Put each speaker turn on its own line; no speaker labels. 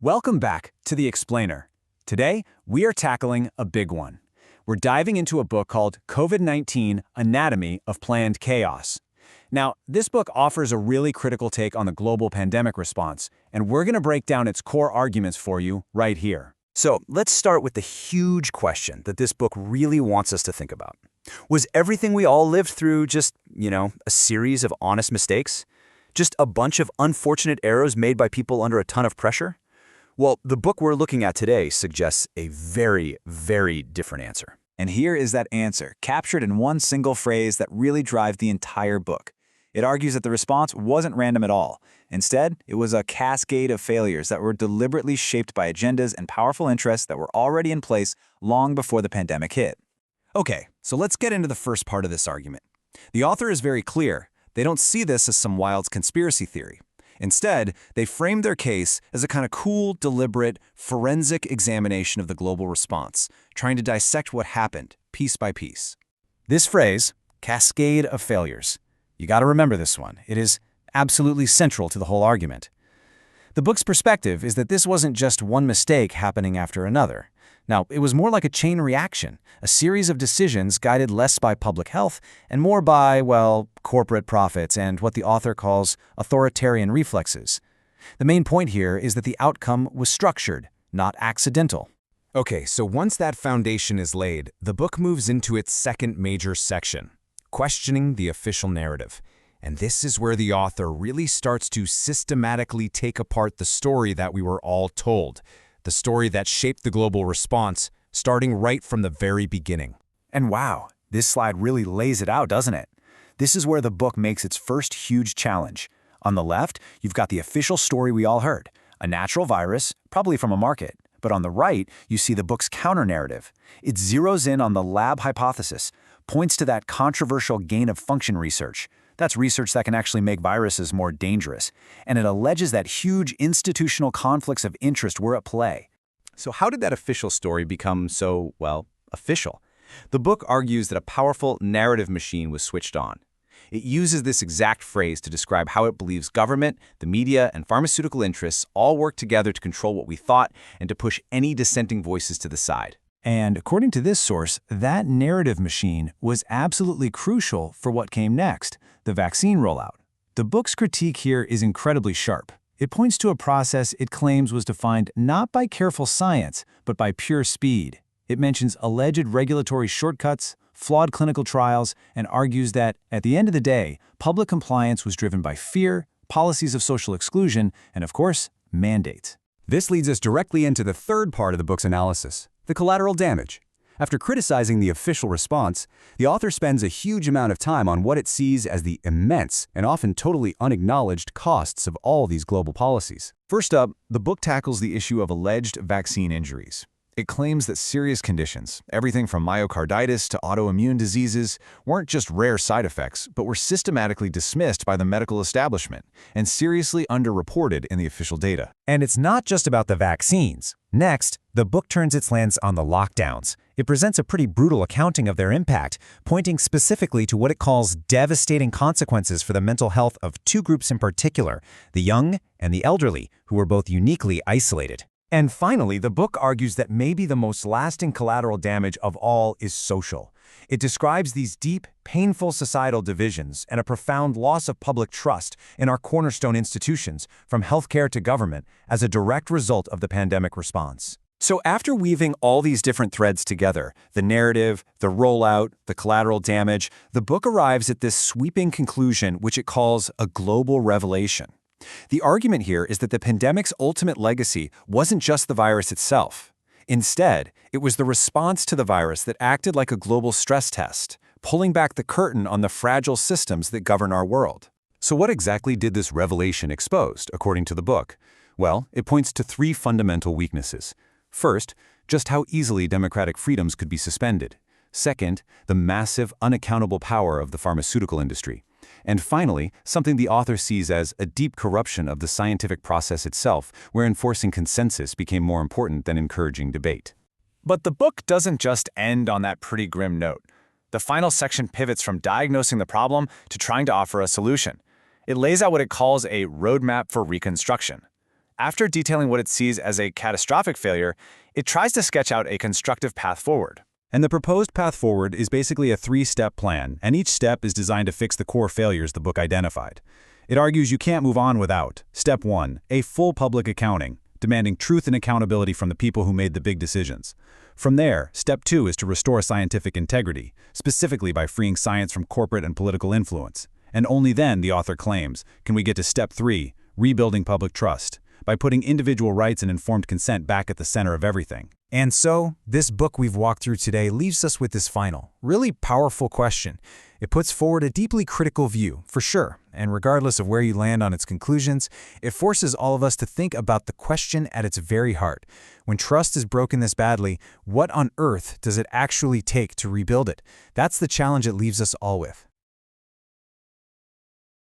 Welcome back to The Explainer. Today, we are tackling a big one. We're diving into a book called COVID-19 Anatomy of Planned Chaos. Now, this book offers a really critical take on the global pandemic response, and we're going to break down its core arguments for you right here.
So let's start with the huge question that this book really wants us to think about. Was everything we all lived through just, a series of honest mistakes? Just a bunch of unfortunate errors made by people under a ton of pressure? Well, the book we're looking at today suggests a very, very different answer.
And here is that answer, captured in one single phrase that really drives the entire book. It argues that the response wasn't random at all. Instead, it was a cascade of failures that were deliberately shaped by agendas and powerful interests that were already in place long before the pandemic hit. Okay, so let's get into the first part of this argument. The author is very clear. They don't see this as some wild conspiracy theory. Instead, they frame their case as a kind of cool, deliberate, forensic examination of the global response, trying to dissect what happened, piece by piece. This phrase, cascade of failures, you got to remember this one. It is absolutely central to the whole argument. The book's perspective is that this wasn't just one mistake happening after another. Now, it was more like a chain reaction, a series of decisions guided less by public health and more by, corporate profits and what the author calls authoritarian reflexes. The main point here is that the outcome was structured, not accidental.
Okay, so once that foundation is laid, the book moves into its second major section, questioning the official narrative. And this is where the author really starts to systematically take apart the story that we were all told, the story that shaped the global response, starting right from the very beginning.
And wow, this slide really lays it out, doesn't it? This is where the book makes its first huge challenge. On the left, you've got the official story we all heard, a natural virus, probably from a market. But on the right, you see the book's counter-narrative. It zeroes in on the lab hypothesis, points to that controversial gain-of-function research. That's research that can actually make viruses more dangerous. And it alleges that huge institutional conflicts of interest were at play.
So how did that official story become so, official? The book argues that a powerful narrative machine was switched on. It uses this exact phrase to describe how it believes government, the media, and pharmaceutical interests all work together to control what we thought and to push any dissenting voices to the side.
And according to this source, that narrative machine was absolutely crucial for what came next, the vaccine rollout. The book's critique here is incredibly sharp. It points to a process it claims was defined not by careful science, but by pure speed. It mentions alleged regulatory shortcuts, flawed clinical trials, and argues that, at the end of the day, public compliance was driven by fear, policies of social exclusion, and, of course, mandates.
This leads us directly into the third part of the book's analysis, the collateral damage. After criticizing the official response, the author spends a huge amount of time on what it sees as the immense and often totally unacknowledged costs of all these global policies. First up, the book tackles the issue of alleged vaccine injuries. It claims that serious conditions, everything from myocarditis to autoimmune diseases, weren't just rare side effects, but were systematically dismissed by the medical establishment and seriously underreported in the official data.
And it's not just about the vaccines. Next, the book turns its lens on the lockdowns. It presents a pretty brutal accounting of their impact, pointing specifically to what it calls devastating consequences for the mental health of two groups in particular, the young and the elderly, who were both uniquely isolated. And finally, the book argues that maybe the most lasting collateral damage of all is social. It describes these deep, painful societal divisions and a profound loss of public trust in our cornerstone institutions, from healthcare to government, as a direct result of the pandemic response.
So after weaving all these different threads together, the narrative, the rollout, the collateral damage, the book arrives at this sweeping conclusion which it calls a global revelation. The argument here is that the pandemic's ultimate legacy wasn't just the virus itself. Instead, it was the response to the virus that acted like a global stress test, pulling back the curtain on the fragile systems that govern our world.
So what exactly did this revelation expose, according to the book? Well, it points to three fundamental weaknesses. First, just how easily democratic freedoms could be suspended. Second, the massive, unaccountable power of the pharmaceutical industry. And finally, something the author sees as a deep corruption of the scientific process itself, where enforcing consensus became more important than encouraging debate.
But the book doesn't just end on that pretty grim note. The final section pivots from diagnosing the problem to trying to offer a solution. It lays out what it calls a roadmap for reconstruction. After detailing what it sees as a catastrophic failure, it tries to sketch out a constructive path forward.
And the proposed path forward is basically a 3-step plan, and each step is designed to fix the core failures the book identified. It argues you can't move on without Step 1, a full public accounting, demanding truth and accountability from the people who made the big decisions. From there, Step 2 is to restore scientific integrity, specifically by freeing science from corporate and political influence. And only then, the author claims, can we get to Step 3, rebuilding public trust, by putting individual rights and informed consent back at the center of everything.
And so, this book we've walked through today leaves us with this final, really powerful question. It puts forward a deeply critical view, for sure, and regardless of where you land on its conclusions, it forces all of us to think about the question at its very heart. When trust is broken this badly, what on earth does it actually take to rebuild it? That's the challenge it leaves us all with.